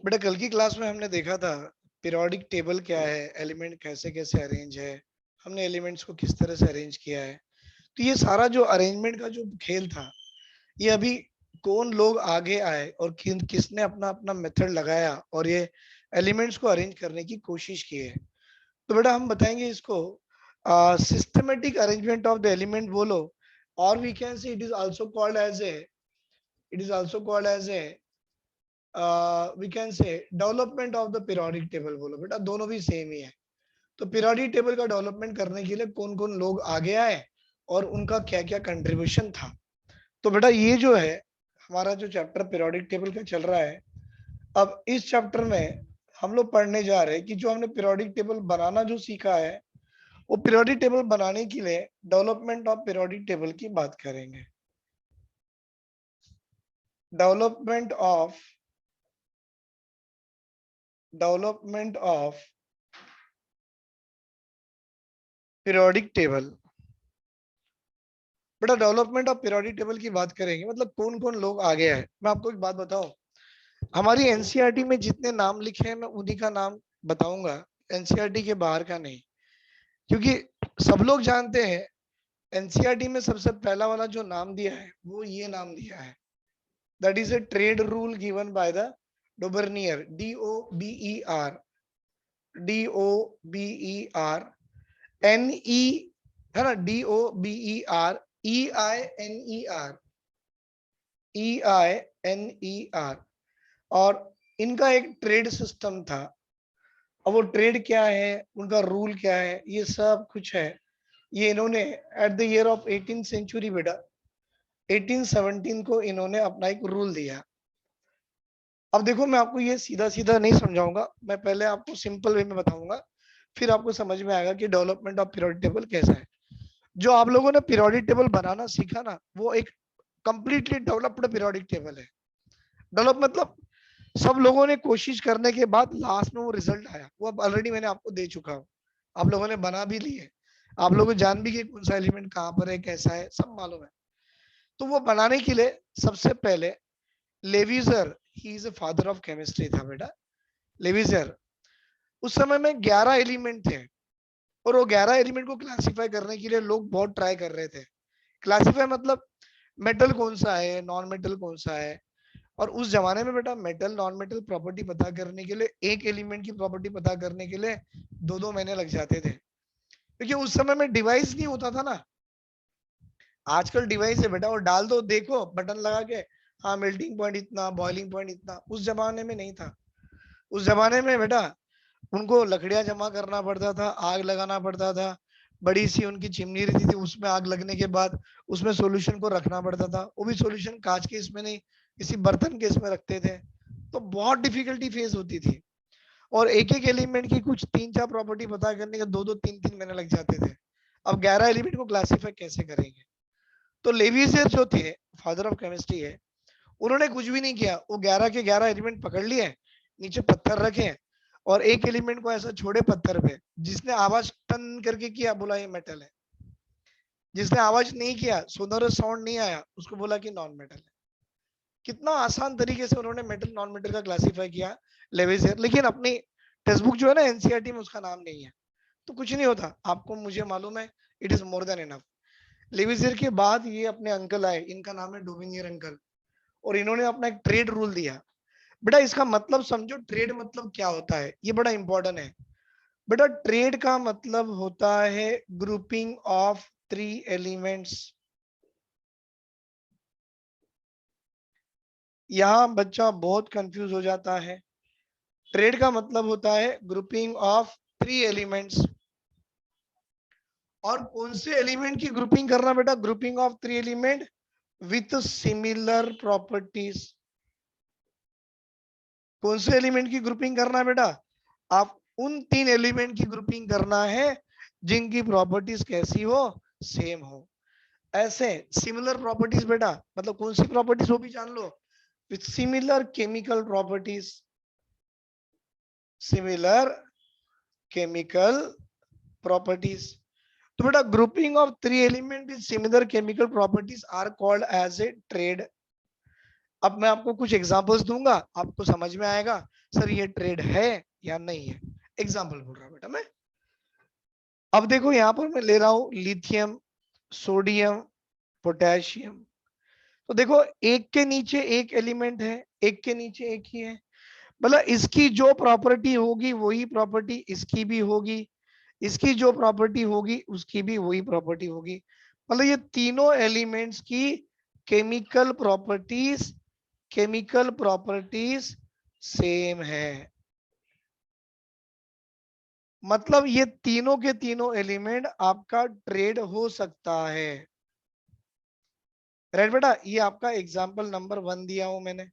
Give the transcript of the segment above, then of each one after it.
बेटा कल की क्लास में हमने देखा था पीरियोडिक टेबल क्या है, एलिमेंट कैसे कैसे अरेंज है, हमने एलिमेंट्स को किस तरह से अरेंज किया है। तो ये सारा जो अरेंजमेंट का जो खेल था, ये अभी कौन लोग आगे आए और किसने अपना अपना मेथड लगाया और ये एलिमेंट्स को अरेंज करने की कोशिश की है। तो बेटा हम बताएंगे इसको systematic arrangement of the element बोलो, और we can say it is also called as a we can say development of the periodic table बोलो। बेटा दोनों भी सेम ही है। तो पीरियोडिक टेबल का डेवलपमेंट करने के लिए कौन कौन लोग आगे आए और उनका क्या क्या कंट्रीब्यूशन था। तो बेटा ये जो है हमारा जो चैप्टर पीरियोडिक टेबल का चल रहा है, अब इस चैप्टर में हम लोग पढ़ने जा रहे हैं कि जो हमने पीरियोडिक टेबल बनाना जो सीखा है, वो पीरियोडिक टेबल बनाने के लिए डेवलपमेंट ऑफ पीरियोडिक टेबल की बात करेंगे। Development of development of periodic table. बेटा डेवलपमेंट ऑफ पीरियोडिक टेबल की बात करेंगे, मतलब कौन कौन लोग आगे आए। मैं आपको एक बात बताऊं, हमारी एनसीईआरटी में जितने नाम लिखे हैं मैं उन्हीं का नाम बताऊंगा, एनसीईआरटी के बाहर का नहीं। क्योंकि सब लोग जानते हैं एनसीईआरटी में सबसे पहला वाला जो नाम दिया है वो ये नाम दिया है, that is a triad rule given by the Dobereiner, DOBER है ना, DOBEREINER। और इनका एक ट्रेड सिस्टम था। अब वो ट्रेड क्या है, उनका रूल क्या है, ये सब कुछ है। ये इन्होंने at the year of 18th century बेटा 1817 को इन्होंने अपना एक रूल दिया। अब देखो मैं आपको ये सीधा सीधा नहीं समझाऊंगा, मैं पहले आपको सिंपल वे में बताऊंगा, फिर आपको समझ में आएगा कि डेवलपमेंट ऑफ पीरियोडिक टेबल कैसा है। जो आप लोगों ने पीरियोडिक टेबल बनाना सीखा ना, वो एक कंप्लीटली डेवलप्ड पीरियोडिक टेबल है। डेवलप मतलब सब लोगों ने कोशिश करने के बाद लास्ट में वो रिजल्ट आया, वो अब ऑलरेडी मैंने आपको दे चुका हूँ। आप लोगों ने बना भी लिए, आप लोगों को जान भी कि कौन सा एलिमेंट कहाँ पर है, कैसा है, सब मालूम है। तो वो बनाने के लिए सबसे पहले Lavoisier, he is a father of chemistry था बेटा। लेविजर उस समय में 11 एलिमेंट थे, और वो 11 एलिमेंट को क्लासिफाई करने के लिए लोग बहुत ट्राई कर रहे थे। क्लासिफाई मतलब मेटल कौन सा है, नॉन मेटल कौन सा है। और उस जमाने में बेटा मेटल नॉन मेटल प्रॉपर्टी पता करने के लिए, एक एलिमेंट की प्रॉपर्टी पता करने के लिए 2-2 महीने लग जाते थे, क्योंकि उस समय में डिवाइस नहीं होता था ना। आजकल डिवाइस है बेटा, और डाल दो देखो बटन लगा के, हाँ मेल्टिंग पॉइंट इतना, बॉइलिंग पॉइंट इतना। उस जमाने में नहीं था। उस जमाने में बेटा उनको लकड़ियां जमा करना पड़ता था, आग लगाना पड़ता था, बड़ी सी उनकी चिमनी रहती थी, उसमें आग लगने के बाद उसमें सॉल्यूशन को रखना पड़ता था। वो भी सॉल्यूशन कांच के इसमें नहीं, किसी बर्तन के इसमें रखते थे। तो बहुत डिफिकल्टी फेस होती थी, और एक एक एलिमेंट की कुछ 3-4 प्रॉपर्टी पता करने के 2-2 3-3 महीने लग जाते थे। अब 11 एलिमेंट को क्लासीफाई कैसे करेंगे। तो लेविसियर जो थे, फादर ऑफ केमिस्ट्री है, उन्होंने कुछ भी नहीं किया, वो 11 के 11 एलिमेंट पकड़ लिए, नीचे पत्थर रखे, और एक एलिमेंट को ऐसा छोड़े पत्थर पे, जिसने आवाज टन करके किया बोला ये मेटल है, जिसने आवाज नहीं किया, सोनोरस साउंड नहीं आया, उसको बोला कि नॉन मेटल है। कितना आसान तरीके से उन्होंने मेटल नॉन मेटल का क्लासिफाई किया लेविसियर। लेकिन अपनी टेक्स्ट बुक जो है ना एनसीईआरटी में, उसका नाम नहीं है। तो कुछ नहीं होता, आपको मुझे मालूम है, it is more than enough. Lavoisier के बाद ये अपने अंकल आए, इनका नाम है डोमिनियर अंकल, और इन्होंने अपना एक ट्रेड रूल दिया। बेटा इसका मतलब समझो, ट्रेड मतलब क्या होता है, ये बड़ा इंपॉर्टेंट है। बेटा ट्रेड का मतलब होता है ग्रुपिंग ऑफ 3 एलिमेंट्स। यहां बच्चा बहुत कंफ्यूज हो जाता है। ट्रेड का मतलब होता है ग्रुपिंग ऑफ 3 एलिमेंट्स। और कौन से एलिमेंट की ग्रुपिंग करना बेटा, grouping of 3 element with similar properties. कौन से एलिमेंट की ग्रुपिंग करना है बेटा, आप उन 3 एलिमेंट की ग्रुपिंग करना है जिनकी प्रॉपर्टीज कैसी हो, सेम हो। ऐसे सिमिलर प्रॉपर्टीज बेटा मतलब कौन सी प्रॉपर्टीज, वो भी जान लो, with similar chemical properties. Similar chemical properties. तो बेटा grouping of 3 element with similar chemical properties are called as a triad. अब मैं आपको कुछ एग्जांपल्स दूंगा, आपको समझ में आएगा सर ये ट्रेड है या नहीं है। एग्जांपल बोल रहा हूं बेटा मैं। अब देखो यहां पर मैं ले रहा हूं लिथियम, सोडियम, पोटेशियम। तो देखो एक के नीचे एक एलिमेंट है, एक के नीचे एक ही है, मतलब इसकी जो प्रॉपर्टी होगी वही प्रॉपर्टी इसकी भी होगी, इसकी जो प्रॉपर्टी होगी उसकी भी वही प्रॉपर्टी होगी। मतलब ये तीनों एलिमेंट्स की chemical properties, chemical properties same है। मतलब ये तीनों के तीनों एलिमेंट आपका ट्रेड हो सकता है। राइट बेटा, ये आपका एग्जांपल नंबर 1 दिया हूं मैंने।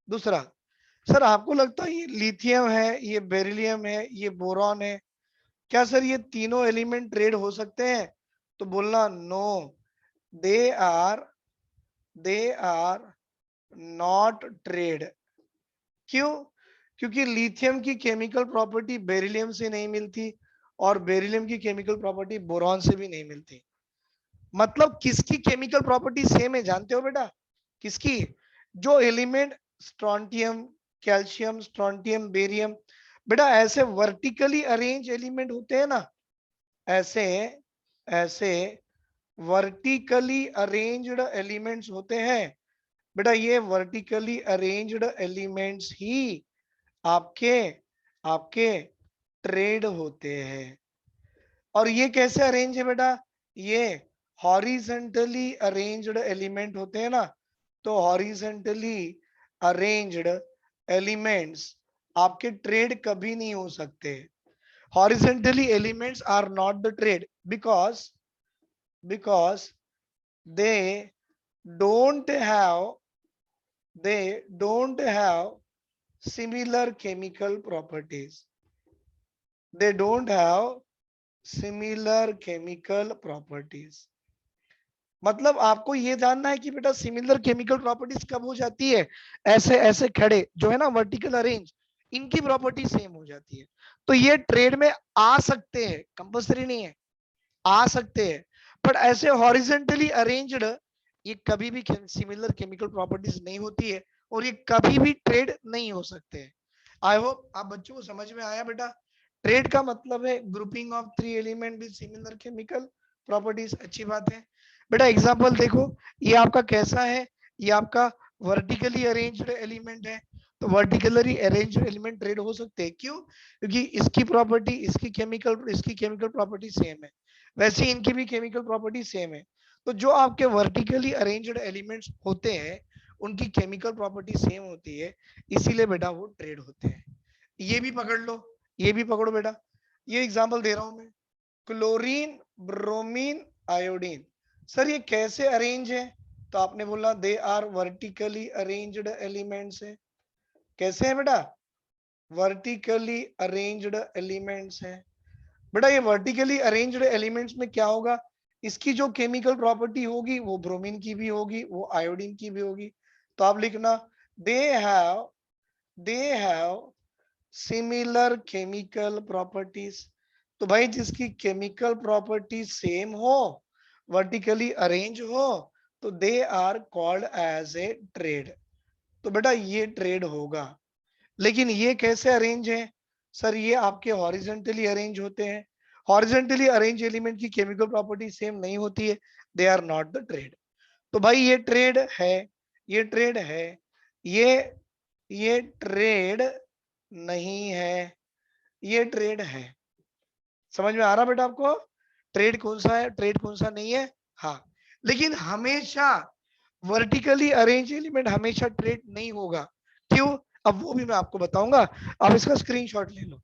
दूसरा, सर आपको लगता है ये लिथियम है, ये बेरिलियम है, ये बोरॉन है, क्या सर ये तीनों एलिमेंट ट्रेड हो सकते हैं? तो बोलना no, they are, they are not triad. क्यों? क्योंकि लिथियम की केमिकल प्रॉपर्टी बेरिलियम से नहीं मिलती और बेरिलियम की केमिकल प्रॉपर्टी बोरॉन से भी नहीं मिलती। मतलब किसकी केमिकल प्रॉपर्टी सेम है जानते हो बेटा? किसकी? जो element strontium, calcium, strontium, barium, बेटा ऐसे वर्टिकली अरेंज एलिमेंट होते हैं ना, ऐसे ऐसे वर्टिकली अरेंज्ड एलिमेंट्स होते हैं बेटा, ये वर्टिकली अरेंज्ड एलिमेंट्स ही आपके आपके ट्रेड होते हैं। और ये कैसे अरेंज है बेटा? ये हॉरिजेंटली अरेंज्ड एलिमेंट होते हैं ना, तो हॉरिजेंटली अरेंज्ड एलिमेंट्स आपके ट्रेड कभी नहीं हो सकते। Horizontally elements are not the triad because they don't have they don't have similar chemical properties. They don't have similar chemical properties. मतलब आपको ये जानना है कि बेटा सिमिलर केमिकल प्रॉपर्टीज कब हो जाती है? ऐसे ऐसे खड़े जो है ना वर्टिकल अरेंज, इनकी प्रॉपर्टी सेम हो जाती है। तो ये ट्रेड में आ सकते हैं, कंपल्सरी नहीं है, आ सकते हैं। बट ऐसे हॉरिजेंटली अरेंज्ड ये कभी भी सिमिलर केमिकल प्रॉपर्टीज नहीं होती है और ये कभी भी ट्रेड नहीं हो सकते हैं। आई होप आप बच्चों को समझ में आया बेटा। ट्रेड का मतलब है grouping of 3 element with similar chemical properties. अच्छी बात है बेटा। एग्जांपल देखो, ये आपका कैसा है? ये आपका वर्टिकली अरेंज्ड एलिमेंट है। तो वर्टिकली अरेंज्ड एलिमेंट ट्रेड हो सकते हैं, क्यों? क्योंकि इसकी केमिकल प्रॉपर्टी सेम है, वैसे ही इनकी भी केमिकल प्रॉपर्टी सेम है। तो जो आपके वर्टिकली अरेंज्ड एलिमेंट्स होते हैं उनकी केमिकल प्रॉपर्टी सेम होती है, इसीलिए बेटा वो ट्रेड होते हैं। ये भी पकड़ लो, ये भी पकड़ो बेटा। ये एग्जांपल दे रहा हूं मैं, क्लोरीन, ब्रोमीन, आयोडीन। सर ये कैसे अरेंज है? तो आपने बोला they are vertically arranged elements है। कैसे है बेटा? वर्टिकली अरेंज्ड एलिमेंट्स है। बेटा ये वर्टिकली अरेंज्ड एलिमेंट्स में क्या होगा? इसकी जो केमिकल प्रॉपर्टी होगी वो ब्रोमीन की भी होगी, वो आयोडीन की भी होगी। तो आप लिखना they have similar chemical properties. तो भाई जिसकी केमिकल प्रॉपर्टी सेम हो, वर्टिकली अरेंज हो, तो they are called as a triad. तो बेटा ये ट्रेड होगा। लेकिन ये कैसे अरेंज है? सर ये आपके हॉरिजेंटली अरेंज होते हैं। हॉरिजेंटली अरेंज एलिमेंट की केमिकल प्रॉपर्टी सेम नहीं होती है, they are not the triad. तो भाई ये ट्रेड है, ये ट्रेड है, ये ये ट्रेड नहीं है, ये ट्रेड है। समझ में आ रहा बेटा आपको? ट्रेड कौन सा है, ट्रेड कौन सा नहीं है? हाँ, लेकिन हमेशा वर्टिकली अरेंज एलिमेंट हमेशा ट्रेड नहीं होगा। क्यों? अब वो भी मैं आपको बताऊंगा। आप इसका स्क्रीनशॉट ले लो।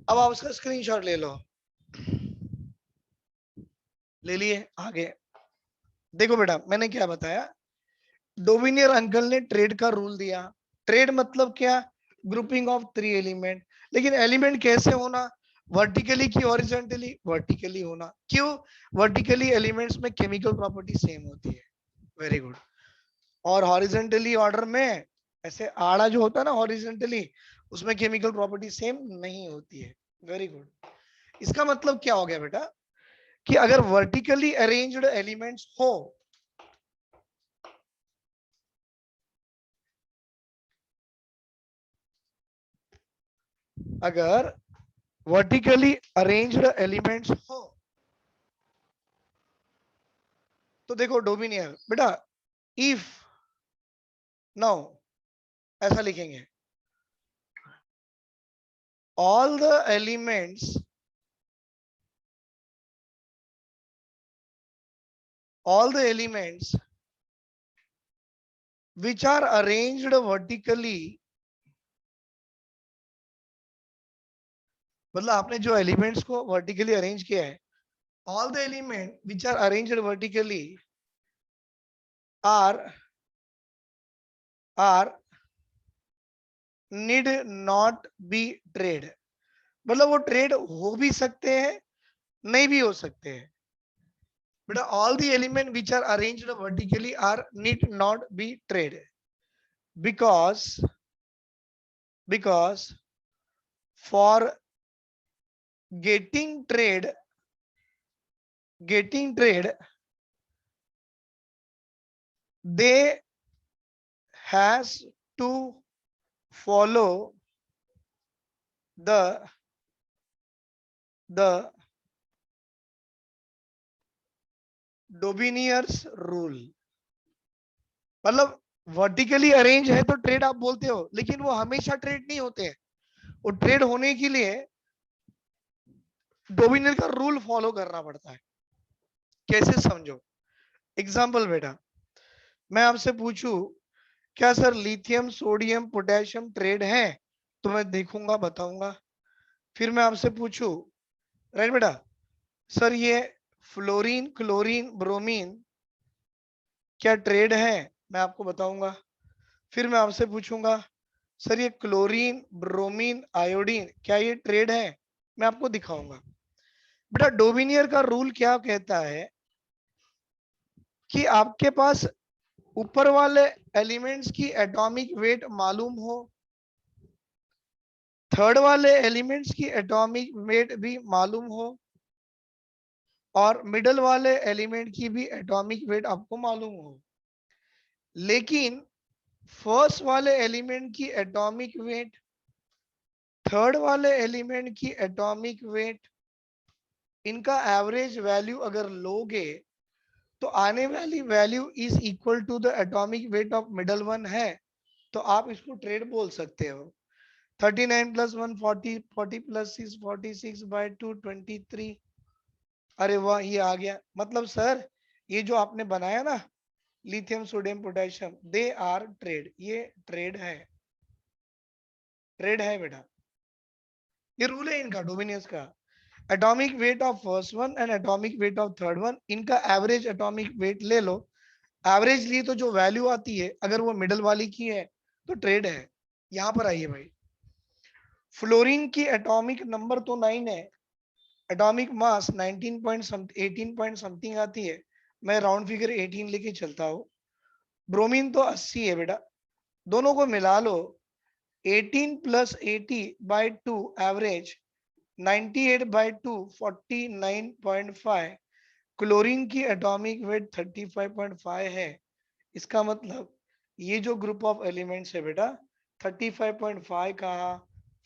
अब आप इसका स्क्रीनशॉट ले लो। ले लिए? आगे देखो बेटा, मैंने क्या बताया। डोविनियर अंकल ने ट्रेड का रूल दिया। ट्रेड मतलब क्या? Grouping of 3 element. लेकिन एलिमेंट कैसे होना? वर्टिकली की हॉरिजॉन्टली? वर्टिकली होना। क्यों? वर्टिकली एलिमेंट्स में केमिकल प्रॉपर्टी सेम होती है। Very good. और हॉरिजॉन्टली ऑर्डर में ऐसे आड़ा जो होता है ना हॉरिजॉन्टली, उसमें केमिकल प्रॉपर्टी सेम नहीं होती है। Very good. इसका मतलब क्या हो गया बेटा कि अगर वर्टिकली अरेंज्ड एलिमेंट्स हो अगर वर्टिकली अरेंज्ड एलिमेंट्स हो तो देखो डोमिनियर बेटा, इफ नाउ ऐसा लिखेंगे, all the elements which are arranged vertically, मतलब आपने जो एलिमेंट्स को वर्टिकली अरेंज किया है, all the element which are arranged vertically are need not be trade, मतलब वो ट्रेड हो भी सकते हैं नहीं भी हो सकते हैं बेटा। all the element which are arranged vertically are need not be trade because for getting trade they has to follow the Dobereiner's rule, मतलब वर्टिकली अरेंज है तो ट्रेड आप बोलते हो, लेकिन वो हमेशा ट्रेड नहीं होते हैं। वो ट्रेड होने के लिए डोबिनियर का रूल फॉलो करना पड़ता है। कैसे समझो, एग्जांपल बेटा, मैं आपसे पूछूं क्या sir lithium sodium potassium trade है, तो मैं देखूंगा बताऊंगा। फिर मैं आपसे पूछूं राइट बेटा, सर ये फ्लोरीन क्लोरीन ब्रोमीन क्या ट्रेड है, मैं आपको बताऊंगा। फिर मैं आपसे पूछूंगा सर ये क्लोरीन ब्रोमीन आयोडीन क्या ये ट्रेड है, मैं आपको दिखाऊंगा। बेटा डोबिनियर का रूल क्या कहता है कि आपके पास ऊपर वाले एलिमेंट्स की एटॉमिक वेट मालूम हो, थर्ड वाले एलिमेंट्स की एटॉमिक वेट भी मालूम हो, और मिडल वाले एलिमेंट की भी एटॉमिक वेट आपको मालूम हो, लेकिन फर्स्ट वाले एलिमेंट की एटॉमिक वेट, थर्ड वाले एलिमेंट की एटॉमिक वेट, इनका एवरेज वैल्यू अगर लोगे तो आने वाली value is equal to the atomic weight of middle one है, तो आप इसको ट्रेड बोल सकते हो। 39 प्लस 1 40, 40 प्लस 6 46 बाय 2 23। अरे वाह ये आ गया, मतलब सर ये जो आपने बनाया ना lithium sodium potassium they are triad, ये ट्रेड है, ट्रेड है बेटा। ये रूल है इनका डोमिनियस का। Atomic weight of first one and atomic weight of third one, इनका एवरेज एटॉमिक वेट ले लो, एवरेज ली तो जो वैल्यू आती है अगर वो मिडल वाली की है तो ट्रेड है। यहां पर आइए भाई, फ्लोरीन की एटॉमिक नंबर तो 9 है, atomic mass 19 point 18 point something आती है, मैं राउंड फिगर 18 लेके चलता हूँ। ब्रोमीन तो 80 है बेटा, दोनों को मिला लो, 18 plus 80 by 2 average 98 by 2 49.5। Chlorine की एटॉमिक वेट 35.5 है, इसका मतलब ये जो ग्रुप ऑफ एलिमेंट्स है बेटा 35.5 कहा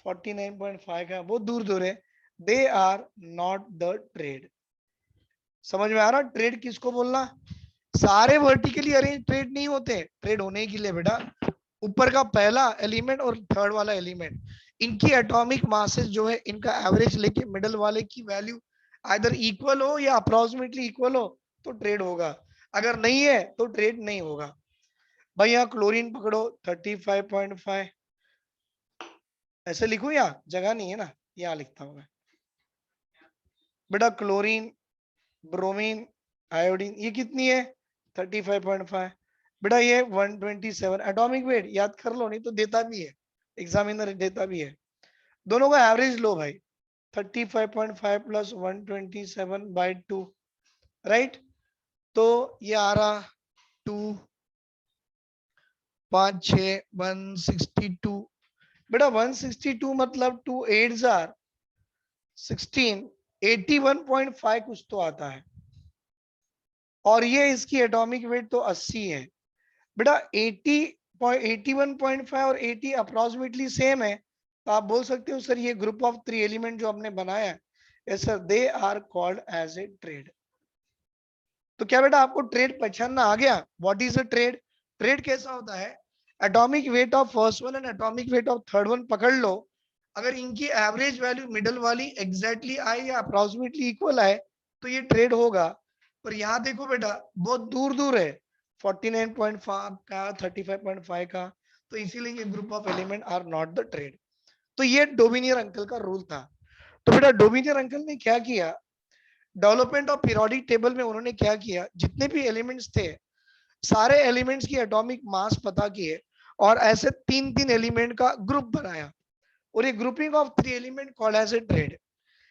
49.5 का बहुत दूर दूर है, they are not the triad. समझ में आ रहा ट्रेड किसको बोलना, सारे वर्टिकली अरेंज ट्रेड नहीं होते, ट्रेड होने के लिए बेटा ऊपर का पहला एलिमेंट और थर्ड वाला एलिमेंट, इनकी एटॉमिक मासेस जो है इनका एवरेज लेके मिडल वाले की वैल्यू आइदर इक्वल हो या अप्रोक्सीमेटली इक्वल हो तो ट्रेड होगा, अगर नहीं है तो ट्रेड नहीं होगा। भाई यहाँ क्लोरीन पकड़ो 35.5, ऐसे लिखूं या जगह नहीं है ना, यहाँ लिखता हूं मैं बेटा। क्लोरीन ब्रोमीन आयोडीन ये कितनी है 35.5 बेटा, ये 127 एटॉमिक वेट याद कर लो, नहीं तो देता भी है एग्जामिनर, देता भी है। दोनों का एवरेज लो भाई, 35.5 प्लस 127 बाई 2 राइट, तो ये आ रहा 2 5 6 162 बेटा। 162 मतलब 2 8 आर 16, 81.5 कुछ तो आता है, और ये इसकी एटॉमिक वेट तो 80 है बेटा। 81.5 और 80 अप्रोक्सीमेटली सेम है, तो आप बोल सकते हो सर ये ग्रुप ऑफ 3 एलिमेंट जो आपने बनाया है sir they are called as a triad. तो क्या बेटा आपको ट्रेड पहचानना आ गया? What is a triad? Triad कैसा होता है? Atomic weight of first one and atomic weight of third one पकड़ लो, अगर इनकी एवरेज वैल्यू मिडल वाली एग्जैक्टली आए या अप्रोक्सीमेटली इक्वल आए तो ये ट्रेड होगा। पर यहाँ देखो बेटा बहुत दूर दूर है, 49.5 का 35.5 का, तो इसीलिए ये group of element are not the triad. तो ये डोमिनियर अंकल का रूल था। तो बेटा डोमिनियर अंकल ने क्या किया, डेवलपमेंट ऑफ पीरियोडिक टेबल में उन्होंने क्या किया, जितने भी एलिमेंट्स थे सारे एलिमेंट्स की एटॉमिक मास पता किए और ऐसे तीन तीन एलिमेंट का ग्रुप बनाया, और ये grouping of 3 element called as a triad.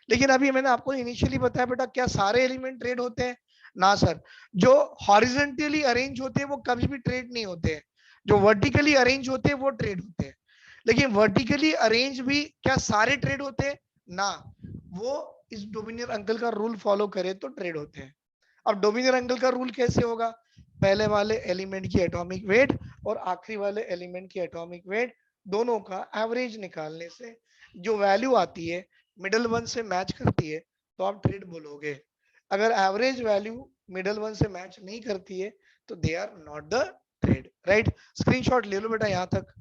लेकिन अभी मैंने आपको इनिशियली बताया बेटा क्या सारे एलिमेंट ट्रेड होते हैं? ना सर, जो हॉरिजेंटली अरेंज होते हैं वो कभी भी ट्रेड नहीं होते हैं, जो वर्टिकली अरेंज होते हैं वो ट्रेड होते हैं। लेकिन वर्टिकली अरेंज भी क्या सारे ट्रेड होते हैं? ना, वो इस डोमिनियर अंकल का रूल फॉलो करे तो ट्रेड होते हैं। अब डोमिनियर अंकल का रूल कैसे होगा, पहले वाले एलिमेंट की एटॉमिक वेट और आखिरी वाले एलिमेंट की एटॉमिक वेट दोनों का एवरेज निकालने से जो वैल्यू आती है मिडल वन से मैच करती है तो आप ट्रेड बोलोगे। अगर एवरेज वैल्यू मिडल वन से मैच नहीं करती है तो they are not the triad. Right, screenshot ले लो बेटा यहां तक।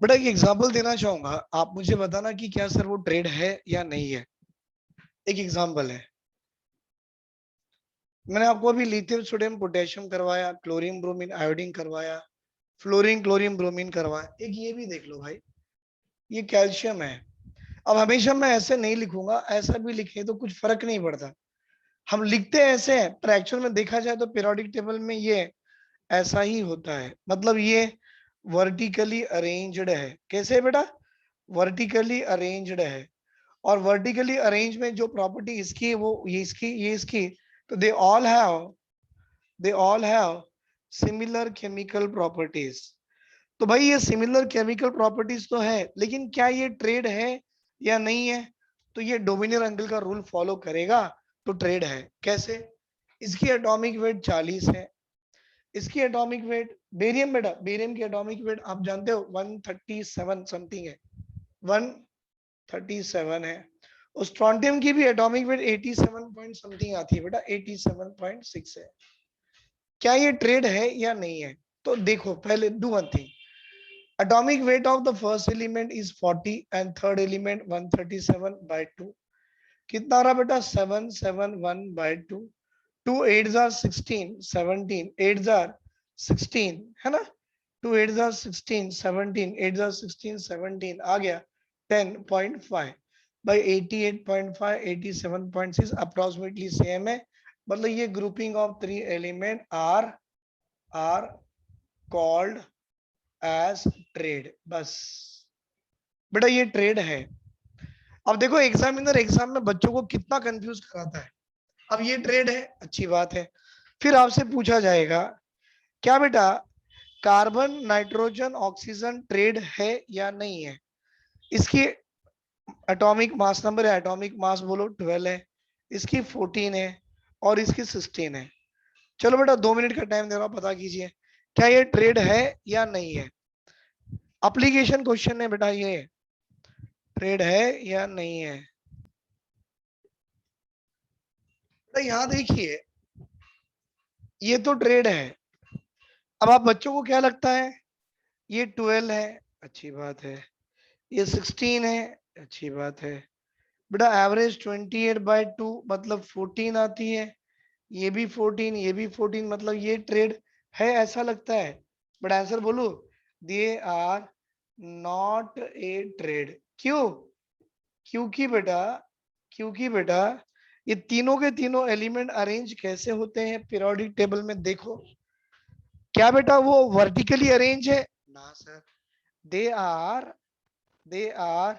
बेटा एक एग्जांपल देना चाहूंगा, आप मुझे बताना कि क्या सर वो ट्रेड है या नहीं है। एक एग्जांपल है, मैंने आपको अभी लिथियम सोडियम पोटेशियम करवाया, क्लोरीन ब्रोमीन आयोडीन करवाया, फ्लोरीन क्लोरीन ब्रोमीन करवाया, एक ये भी देख लो भाई, ये कैल्शियम है। अब हमेशा मैं ऐसे नहीं लिखूंगा, ऐसा भी लिखे तो कुछ फर्क नहीं पड़ता, हम लिखते हैं ऐसे हैं पर एक्चुअल में देखा जाए तो पीरियोडिक टेबल में ये ऐसा ही होता है। मतलब ये वर्टिकली अरेंज्ड है। कैसे है बेटा? वर्टिकली अरेंज्ड है। और वर्टिकली अरेंज में जो प्रॉपर्टी इसकी है वो ये इसकी, तो they all have similar chemical properties. तो भाई ये सिमिलर केमिकल प्रॉपर्टीज तो है, लेकिन क्या ये ट्रेड है या नहीं है? तो ये डोमिनियर एंगल का रूल फॉलो करेगा तो ट्रेड है। कैसे? इसकी एटॉमिक वेट 40 है, इसकी एटॉमिक वेट बेरियम, बेटा बेरियम की एटॉमिक वेट आप जानते हो 137 समथिंग है, 137 है। और स्ट्रोंटियम की भी एटॉमिक वेट 87 पॉइंट समथिंग आती है बेटा, 87.6 है। क्या ये ट्रेड है या नहीं है? तो देखो पहले do one thing, atomic weight of the first element is 40 and third element 137 by 2, कितना रहा बेटा 771 by 2, 2 8s are 16 17 8s are 16 है ना, 2 8s are 16 17 8s are 16 17 आ गया 10.5 by 88.5 87.6 approximately same है। मतलब ये grouping of 3 element are called as trade। बस बेटा ये ट्रेड है। अब देखो एग्जामिनर एग्जाम में बच्चों को कितना कंफ्यूज कराता है। अब ये ट्रेड है, अच्छी बात है, फिर आपसे पूछा जाएगा क्या बेटा कार्बन नाइट्रोजन ऑक्सीजन ट्रेड है या नहीं है? इसकी एटॉमिक मास नंबर है, एटॉमिक मास बोलो 12 है, इसकी 14 है और इसकी 16 है। चलो बेटा 2 मिनट का टाइम दे रहा हूं, पता कीजिए क्या ये ट्रेड है या नहीं है। एप्लीकेशन क्वेश्चन है बेटा, ये ट्रेड है या नहीं है। तो यहाँ देखिए ये तो ट्रेड है। अब आप बच्चों को क्या लगता है, ये 12 है, अच्छी बात है, ये 16 है, अच्छी बात है बेटा, एवरेज 28/2 मतलब 14 आती है, ये भी 14 ये भी 14 मतलब ये ट्रेड है ऐसा लगता है। बट आंसर बोलू, they are not a triad. क्यों? क्योंकि बेटा ये तीनों के तीनों एलिमेंट अरेंज कैसे होते हैं पीरियोडिक टेबल में, देखो। क्या बेटा वो वर्टिकली अरेंज है? ना sir, they are they are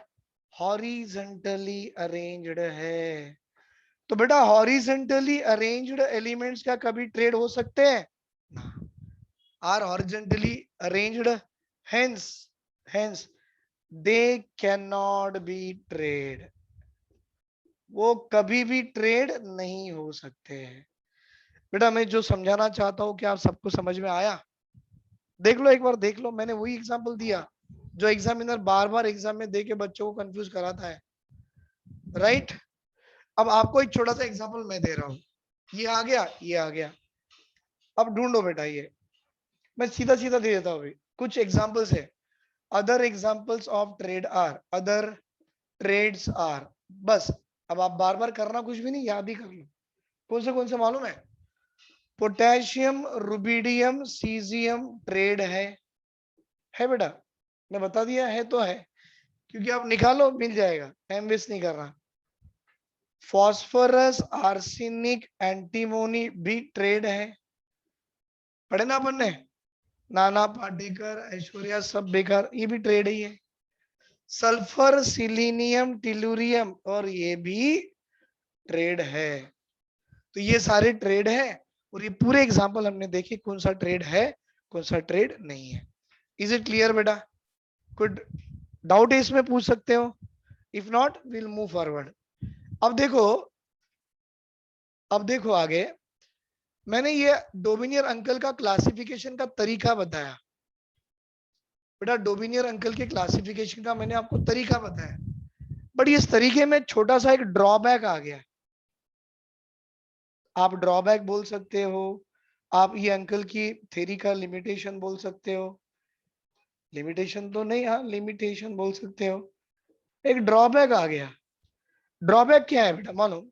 horizontally arranged है। तो बेटा हॉरिजेंटली अरेंज्ड एलिमेंट्स क्या कभी ट्रेड हो सकते हैं? ना, are horizontally arranged, hence hence they can not be triad. वो कभी भी ट्रेड नहीं हो सकते हैं। बेटा मैं जो समझाना चाहता हूं क्या आप सबको समझ में आया? देख लो एक बार, देख लो, मैंने वही एग्जांपल दिया जो एग्जामिनर बार बार एग्जाम में दे के बच्चों को कंफ्यूज कराता है, राइट? अब आपको एक छोटा सा एग्जांपल मैं दे रहा हूं, ये आ गया, ये आ गया। अब ढूंढो बेटा, ये मैं सीधा सीधा दे देता हूं अभी, कुछ एग्जांपल्स है। Other examples of triad are, other triads are, बस। अब आप बार बार करना कुछ भी नहीं, याद ही कर लो। कौन से मालूम है? पोटेशियम, रुबिडियम, सीजियम ट्रेड है बेटा, मैं बता दिया है तो है, क्योंकि आप निकालो मिल जाएगा, टाइम वेस्ट नहीं कर रहा। फॉस्फोरस, आर्सेनिक, एंटीमोनी भी ट्रेड है, पढ़े ना अपन ने? नाना पाटेकर, ऐश्वर्या सब बेकार, ये भी ट्रेड ही है। सल्फर, सिलीनियम, टिलूरियम, और ये भी ट्रेड है। तो ये सारे ट्रेड है, और ये पूरे एग्जाम्पल हमने देखे कौन सा ट्रेड है, कौन सा ट्रेड नहीं है। इज इट क्लियर बेटा? कुछ डाउट है इसमें, पूछ सकते हो। If not will move forward. अब देखो, अब देखो आगे, मैंने ये डोमिनियर अंकल का क्लासिफिकेशन का तरीका बताया। बेटा डोमिनियर अंकल के क्लासिफिकेशन का मैंने आपको तरीका बताया, बट इस तरीके में छोटा सा एक ड्रॉबैक आ गया। आप ड्रॉबैक बोल सकते हो, आप ये अंकल की थ्योरी का लिमिटेशन बोल सकते हो। लिमिटेशन तो नहीं, हाँ लिमिटेशन बोल सकते हो। एक ड्रॉबैक आ गया। ड्रॉबैक क्या है बेटा? मानो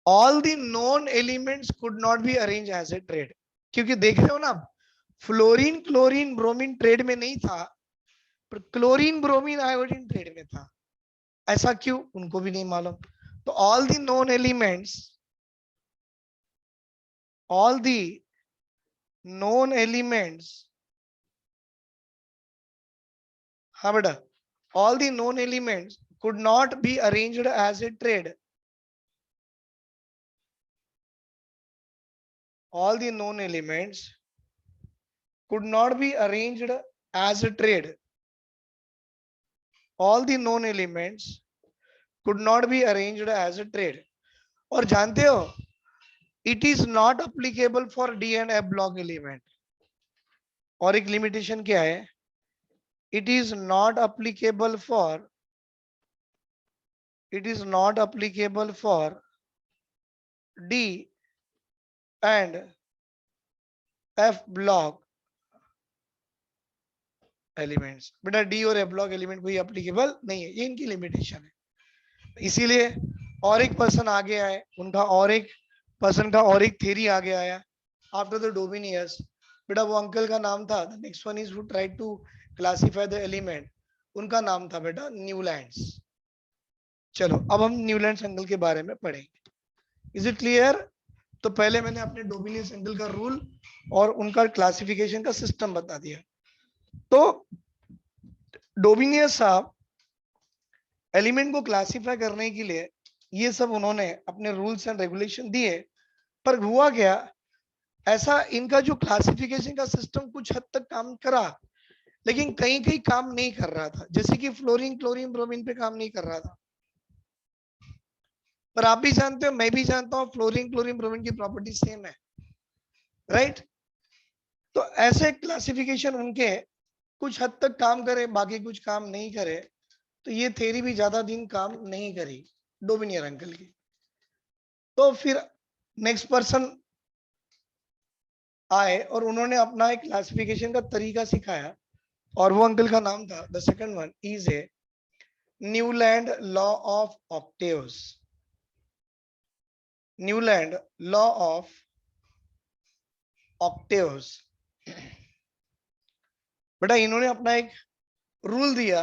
all the known elements could not be arrange as a triad. क्योंकि देख रहे हो ना, फ्लोरीन, क्लोरीन, ब्रोमीन ट्रेड में नहीं था, पर क्लोरीन, ब्रोमीन, आयोडीन ट्रेड में था। ऐसा क्यों? उनको भी नहीं मालूम। तो all the known elements, all the known elements, हाँ बेटा, all the known elements could not be arranged as a trade. All the known elements could not be arranged as a trade. All the known elements could not be arranged as a trade. और जानते हो, it is not applicable for D and F block element. और एक limitation क्या है? It is not applicable for, it is not applicable for D and F block elements. बेटा D और F block element कोई एप्लीकेबल नहीं है, ये इनकी लिमिटेशन है। इसीलिए और एक पर्सन आगे आए, उनका और एक पर्सन का और एक थ्योरी आगे आया आफ्टर द डोमिनियर्स। बेटा वो अंकल का नाम था, the next one is who tried to classify the element, उनका नाम था बेटा न्यूलैंड्स। चलो अब हम न्यूलैंड्स अंकल के बारे में पढ़ेंगे। Is it clear? तो पहले मैंने अपने डोमिनियस अंकल का रूल और उनका क्लासिफिकेशन का सिस्टम बता दिया। तो डोमिनियस साहब एलिमेंट को क्लासिफाई करने के लिए ये सब उन्होंने अपने रूल्स एंड रेगुलेशन दिए, पर हुआ क्या, ऐसा इनका जो क्लासिफिकेशन का सिस्टम कुछ हद तक काम करा, लेकिन कहीं कहीं काम नहीं कर रहा था। जैसे कि फ्लोरीन, क्लोरीन, ब्रोमीन पे काम नहीं कर रहा था। पर आप भी जानते हो, मैं भी जानता हूँ, फ्लोरीन, क्लोरीन, ब्रोमीन की प्रॉपर्टी सेम है, राइट? तो ऐसे क्लासिफिकेशन उनके कुछ हद तक काम करे, बाकी कुछ काम नहीं करे। तो ये थ्योरी भी ज्यादा दिन काम नहीं करी डोमिनियर अंकल की। तो फिर नेक्स्ट पर्सन आए और उन्होंने अपना एक क्लासिफिकेशन का तरीका सिखाया, और वो अंकल का नाम था, the second one is a Newland law of octaves. Newland law of octaves. बेटा इन्होंने अपना एक रूल दिया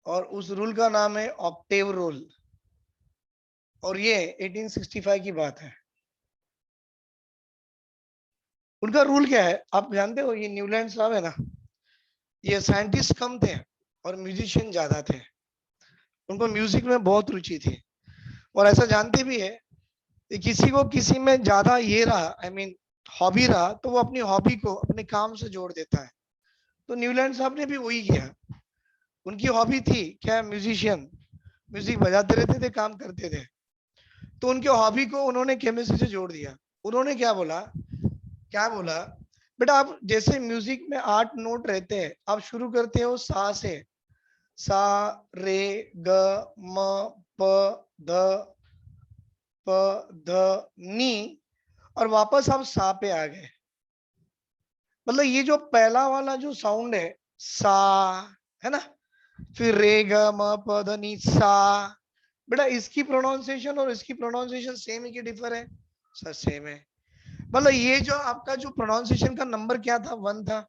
और उस रूल का नाम है ऑक्टेव रूल, और ये 1865 की बात है। उनका रूल क्या है आप जानते हो? ये न्यूलैंड साहब है ना, ये साइंटिस्ट कम थे और म्यूजिशियन ज्यादा थे। उनको म्यूजिक में बहुत रुचि थी, और ऐसा जानते भी है कि किसी को किसी में ज्यादा ये रहा, आई मीन हॉबी रहा, तो वो अपनी हॉबी को अपने काम से जोड़ देता है। तो न्यूलैंड साहब ने भी वही किया। उनकी हॉबी थी क्या? म्यूजिशियन, म्यूजिक बजाते रहते थे, काम करते थे। तो उनके हॉबी को उन्होंने केमिस्ट्री से जोड़ दिया। उन्होंने क्या बोला, बेटा आप जैसे म्यूजिक में 8 नोट रहते हैं, आप शुरू करते हो सा से, सा रे ग म प ध प ध नी, और वापस आप सा पे आ गए। मतलब ये जो पहला वाला जो साउंड है सा, है ना, फिर रे ग म प ध नी सा, बेटा इसकी प्रोनाउंसिएशन और इसकी प्रोनाउंसिएशन सेम है कि डिफर है? सर सेम है। मतलब ये जो आपका जो प्रोनाउंसिएशन का नंबर क्या था? 1 था,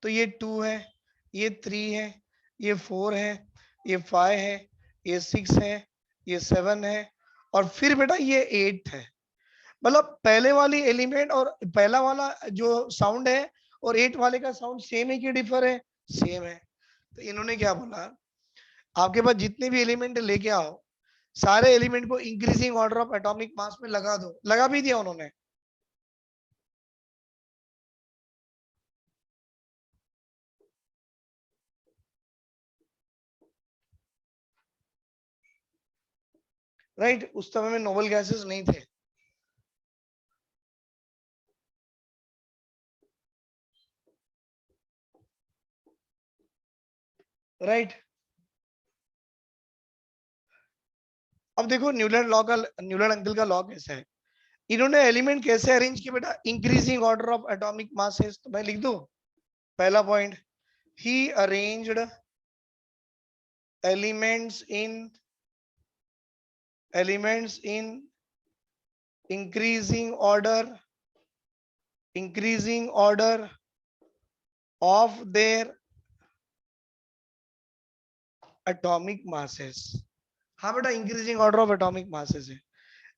तो ये 2 है, ये 3 है, ये 4 है, ये 5 है, ये 6 है, ये 7 है, और फिर बेटा ये 8 है। मतलब पहले वाली एलिमेंट और पहला वाला जो साउंड है और 8 वाले का साउंड सेम है कि डिफर है? सेम है। तो इन्होंने क्या बोला, आपके पास जितने भी एलिमेंट लेके आओ, सारे एलिमेंट को increasing order of atomic mass में लगा दो। लगा भी दिया उन्होंने। राइट, उस समय में नोबल गैसेस नहीं थे। राइट, अब देखो न्यूलैंड अंकल का लॉ कैसा है। इन्होंने एलिमेंट कैसे अरेंज किए बेटा? Increasing order of atomic masses. तो मैं लिख दूं पहला point, he arranged elements in increasing order of their atomic masses. हाँ बेटा, increasing order of atomic masses है।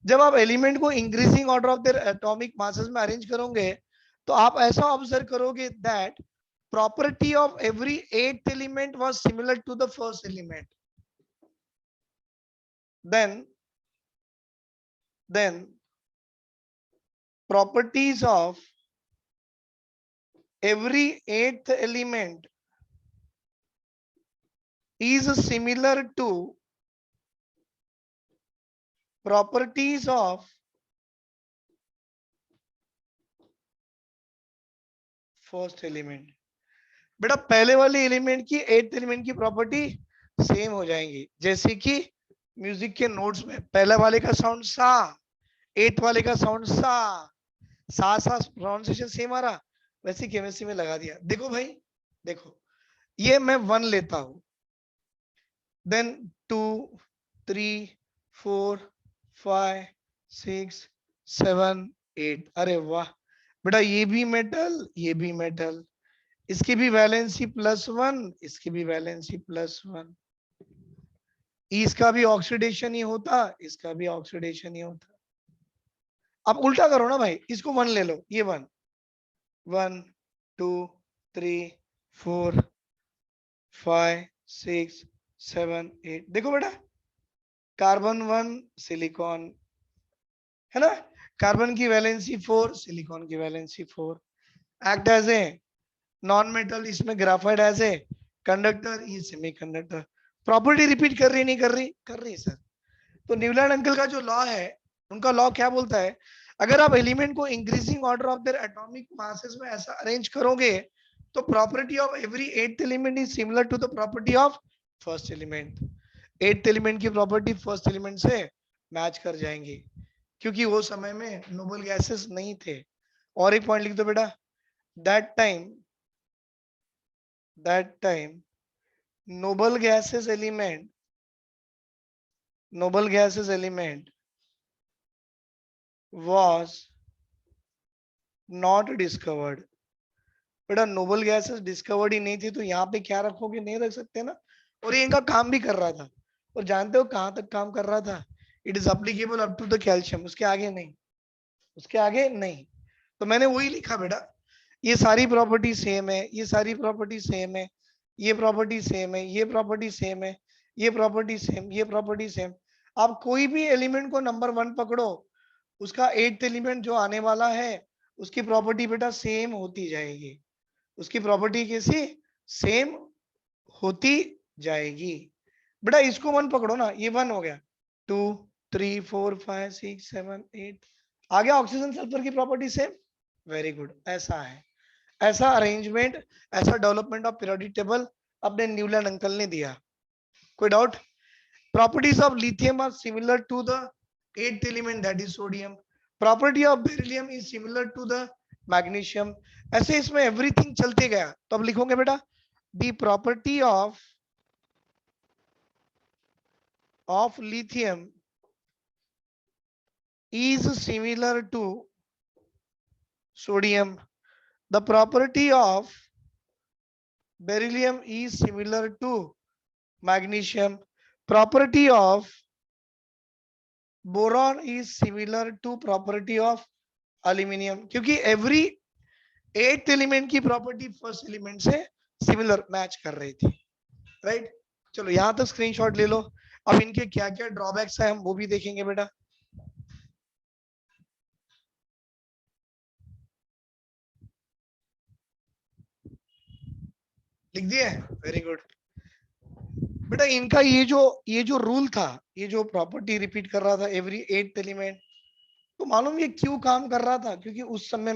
जब आप एलिमेंट को increasing order of their atomic masses में अरेंज करोगे, तो आप ऐसा ऑब्जर्व करोगे that property of every eighth element was similar to the first element. Then properties of every eighth element is similar to properties of first element. बेटा पहले वाले element की एट्थ एलिमेंट की प्रॉपर्टी सेम हो जाएंगी। जैसे कि म्यूजिक के नोट्स में पहले वाले का साउंड सा, एट्थ वाले का साउंड सा, सा प्रोनाउंसिएशन सेम आ रहा, वैसे केमिस्ट्री में लगा दिया। देखो भाई, देखो ये मैं 1 लेता हूं, देन 2 3 4 5 6 7 8। अरे वाह बेटा, ये भी मेटल, ये भी मेटल, इसकी भी वैलेंसी +1, इसकी भी वैलेंसी +1, इसका भी ऑक्सीडेशन ही होता, इसका भी ऑक्सीडेशन ही होता। आप उल्टा करो ना भाई, इसको 1 ले लो, ये 1 1 2 3 4 5 6 7 8। देखो बेटा, कार्बन 1 सिलिकॉन, है ना, कार्बन की वैलेंसी 4, सिलिकॉन की valency 4, act as a non metal, इसमें ग्राफाइट एज ए कंडक्टर, ये सेमीकंडक्टर। प्रॉपर्टी रिपीट कर रही नहीं कर रही? कर रही सर। तो न्यूलैंड अंकल का जो लॉ है, उनका लॉ क्या बोलता है, अगर आप एलिमेंट को increasing order of their atomic masses में ऐसा अरेंज करोगे, तो property of every eighth element is similar to the property of first element. Eighth element की प्रॉपर्टी फर्स्ट एलिमेंट से मैच कर जाएंगी, क्योंकि वो समय में नोबल गैसेस नहीं थे। और एक पॉइंट लिख दो बेटा, that time noble gases element was not discovered. बेटा नोबल गैसेस डिस्कवर्ड ही नहीं थी तो यहाँ पे क्या रखोगे, नहीं रख सकते ना। और ये इनका काम भी कर रहा था, और जानते हो कहाँ तक काम कर रहा था, it is applicable up to the calcium, उसके आगे नहीं, उसके आगे नहीं। तो मैंने वही लिखा बेटा, ये सारी प्रॉपर्टी सेम है, ये सारी प्रॉपर्टी सेम है, ये प्रॉपर्टी सेम है, ये प्रॉपर्टी सेम है, ये प्रॉपर्टी सेम, ये प्रॉपर्टी सेम। आप कोई भी एलिमेंट को नंबर 1 पकड़ो, उसका 8th एलिमेंट जो आने वाला है उसकी प्रॉपर्टी बेटा सेम होती जाएगी, उसकी प्रॉपर्टी कैसी, सेम होती जाएगी। बेटा इसको 1 पकड़ो ना, ये 1 हो गया, 2 3 4 5 6 7 8, आ गया ऑक्सीजन सल्फर की प्रॉपर्टी सेम। वेरी गुड, ऐसा है, ऐसा अरेंजमेंट, ऐसा डेवलपमेंट ऑफ पीरियोडिक टेबल अपने न्यूलैंड अंकल ने दिया। कोई doubt? Properties of lithium are similar to the 8th element that is sodium, property of beryllium is similar to the magnesium. ऐसे इसमें एवरीथिंग चलते गया। तो अब लिखोगे बेटा the property of lithium is similar to sodium, the property of beryllium is similar to magnesium, property of boron is similar to property of aluminium, क्योंकि every 8th element की प्रॉपर्टी फर्स्ट एलिमेंट से similar match कर रही थी, right. चलो यहां तक screenshot ले लो। अब इनके क्या क्या ड्रॉबैक्स है हम वो भी देखेंगे बेटा। लिख दिए, वेरी गुड। बेटा इनका ये जो रूल था, ये जो प्रॉपर्टी रिपीट कर रहा था एवरी 8th एलिमेंट, तो मालूम ये क्यों काम कर रहा था, क्योंकि उस समय में